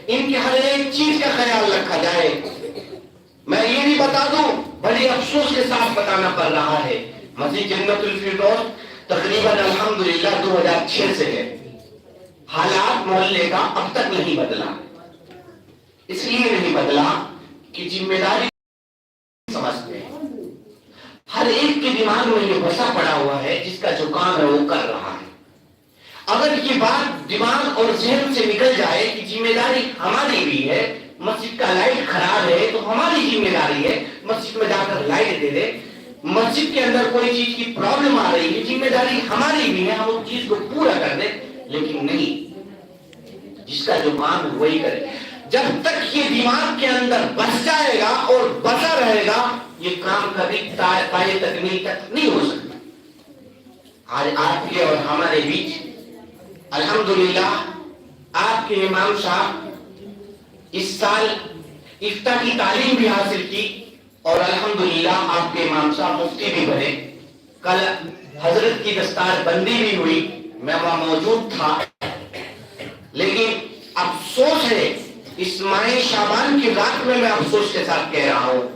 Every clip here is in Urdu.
ان کی ہر ایک چیز کا خیال رکھا جائے۔ میں یہ بھی بتا دوں، بڑی افسوس کے ساتھ بتانا پڑ رہا ہے، مسجد جنت الفردوس تقریباً الحمدللہ 2006 سے ہے، حالات محلے کا اب تک نہیں بدلا۔ اس لیے نہیں بدلا کہ ذمہ داری سمجھتے ہیں، ہر ایک کے دماغ میں یہ بسا پڑا ہوا ہے جس کا جو کام ہے وہ کر رہا ہے۔ اگر یہ بات دماغ اور ذہن سے نکل جائے کہ ذمہ داری ہماری بھی ہے، مسجد کا لائٹ خراب ہے تو ہماری ذمہ داری ہے مسجد میں جا کر لائٹ دے دے، مسجد کے اندر کوئی چیز کی پرابلم آ رہی ہے، ذمہ داری ہماری بھی ہے، ہم اس چیز کو پورا کر دیں، لیکن نہیں، جس کا جو کام ہے وہی کرے۔ جب تک یہ دماغ کے اندر بس جائے گا اور بسا رہے گا، یہ کام کبھی پائے تکمیل تک نہیں ہو سکتا۔ آج آپ کے اور ہمارے بیچ الحمدللہ آپ کے امام صاحب اس سال افتاء کی تعلیم بھی حاصل کی، اور الحمدللہ آپ کے امام صاحب مفتی بھی بنے۔ کل حضرت کی دستار بندی بھی ہوئی، میں وہاں موجود تھا، لیکن افسوس ہے اس ماہ شعبان کی رات میں افسوس کے ساتھ کہہ رہا ہوں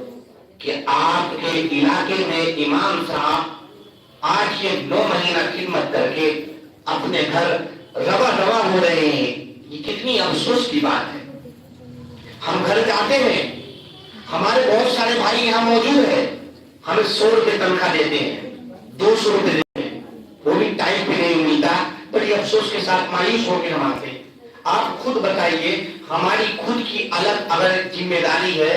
کہ آپ کے علاقے میں امام صاحب آج یہ 9 مہینہ خدمت کر کے اپنے گھر روا روا ہو رہے ہیں۔ یہ کتنی افسوس کی بات ہے۔ ہم گھر جاتے ہیں، ہمارے بہت سارے بھائی یہاں موجود ہیں، ہمیں 100 روپے تنخواہ دیتے ہیں، 200 روپے دیتے ہیں، وہ بھی ٹائم پہ نہیں ملتا، بڑی افسوس کے ساتھ مایوس ہو کے ہم آتے ہیں۔ آپ خود بتائیے، ہماری خود کی الگ اگر ذمہ داری ہے،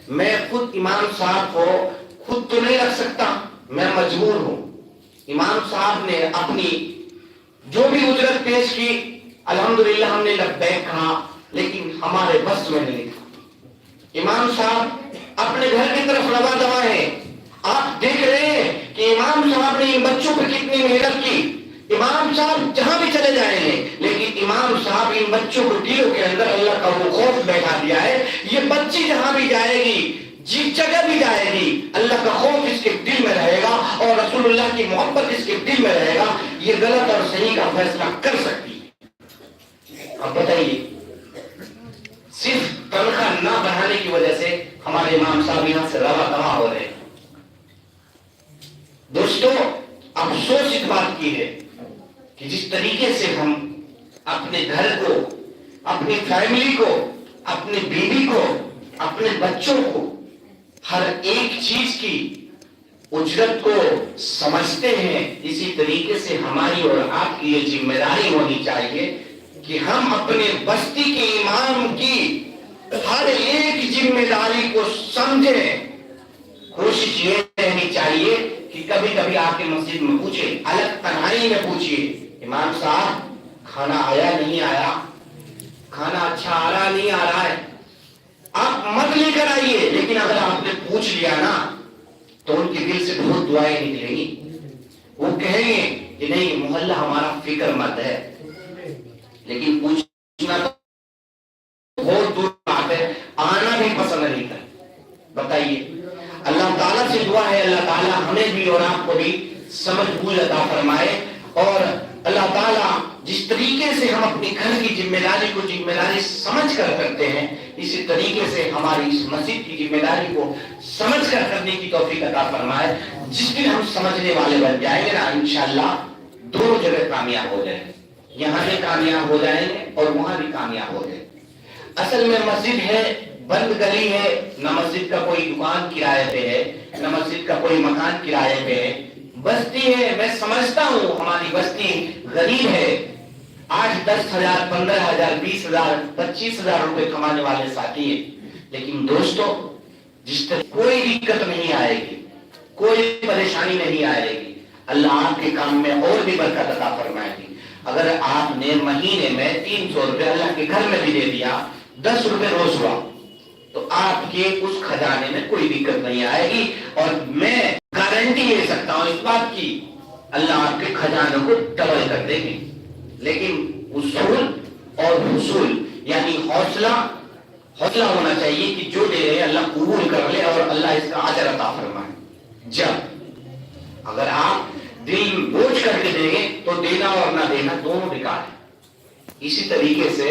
میں خود امام صاحب کو خود تو نہیں رکھ سکتا، میں مجبور ہوں۔ امام صاحب نے اپنی جو بھی اجرت پیش کی، الحمدللہ ہم نے لبیک کہا، لیکن ہمارے بس میں نہیں تھا۔ امام صاحب اپنے گھر کی طرف روا دوا ہے، آپ دیکھ رہے ہیں کہ امام صاحب نے ان بچوں پر کتنی محنت کی۔ امام صاحب جہاں بھی چلے جائیں گے، لیکن امام صاحب ان بچوں کو دلوں کے اندر اللہ کا وہ خوف بیٹھا دیا ہے، یہ بچی جہاں بھی جائے گی، جس جگہ بھی جائے گی، اللہ کا خوف اس کے دل میں رہے گا اور رسول اللہ کی محبت اس کے دل میں رہے گا، یہ غلط اور صحیح کا فیصلہ کر سکتی ہے۔ اب بتائیے، صرف تنخواہ نہ بڑھانے کی وجہ سے ہمارے امام صاحب یہاں سے روا دوا ہو رہے ہیں۔ دوستو، افسوس اس بات کی ہے کہ جس طریقے سے ہم اپنے گھر کو، اپنی فیملی کو، اپنی بیوی کو، اپنے بچوں کو، ہر ایک چیز کی اجرت کو سمجھتے ہیں، اسی طریقے سے ہماری اور آپ کی یہ ذمہ داری ہونی چاہیے کہ ہم اپنے بستی کے امام کی ہر ایک ذمہ داری کو سمجھیں۔ کوشش یہ رہنی چاہیے کہ کبھی کبھی آپ کے مسجد میں پوچھیں، الگ تنہائی میں پوچھئے، امام صاحب کھانا آیا نہیں آیا، کھانا اچھا آ رہا نہیں آ رہا ہے، آپ مت لے کر آئیے، لیکن اگر آپ نے پوچھ لیا نا تو ان کے دل سے بہت دعائیں نکلیں گی، وہ کہیں گے کہ نہیں محلہ ہمارا فکر مند ہے، لیکن پوچھنا تو بہت دور بات ہے، آنا بھی پسند نہیں کرتے۔ بتائیے، اللہ تعالیٰ سے دعا ہے اللہ تعالیٰ ہمیں بھی اور آپ کو بھی سمجھ بوجھ عطا فرمائے، اور اللہ تعالیٰ جس طریقے سے ہم اپنی گھر کی ذمہ داری کو ذمہ داری سمجھ کر کرتے ہیں، اسی طریقے سے ہماری اس مسجد کی ذمہ داری کو سمجھ کر کرنے کی توفیق عطا فرمائے۔ جس دن ہم سمجھنے والے بن جائیں گے نا، انشاءاللہ دونوں جگہ کامیاب ہو جائیں گے، یہاں بھی کامیاب ہو جائیں گے اور وہاں بھی کامیاب ہو جائیں گے۔ اصل میں مسجد ہے، بند گلی ہے، نہ مسجد کا کوئی دکان کرائے پہ ہے، نہ مسجد کا کوئی مکان کرائے پہ ہے، بستی ہے۔ میں سمجھتا ہوں ہماری بستی غریب ہے، 8-10,000 15,000 20,000 25,000 روپے کمانے والے ساتھی ہیں، لیکن دوستو جس طرح کوئی دقت نہیں آئے گی، کوئی پریشانی نہیں آئے گی، اللہ آپ کے کام میں اور بھی برکت عطا فرمائے گی۔ اگر آپ نے مہینے میں 300 روپے اللہ کے گھر میں بھی دے دیا، 10 روپے روز ہوا، تو آپ کے اس خزانے میں کوئی دقت نہیں آئے گی، اور میں گارنٹی لے سکتا ہوں اس بات کی، اللہ آپ کے خزانوں کو ڈبل کر دیں گے۔ لیکن اصول اور حصول یعنی حوصلہ ہونا چاہیے کہ جو دے رہے اللہ قبول کر لے اور اللہ اس کا اجر عطا فرمائے۔ جب اگر آپ دل بوجھ کر کے دیں گے تو دینا اور نہ دینا دونوں بیکار ہے۔ اسی طریقے سے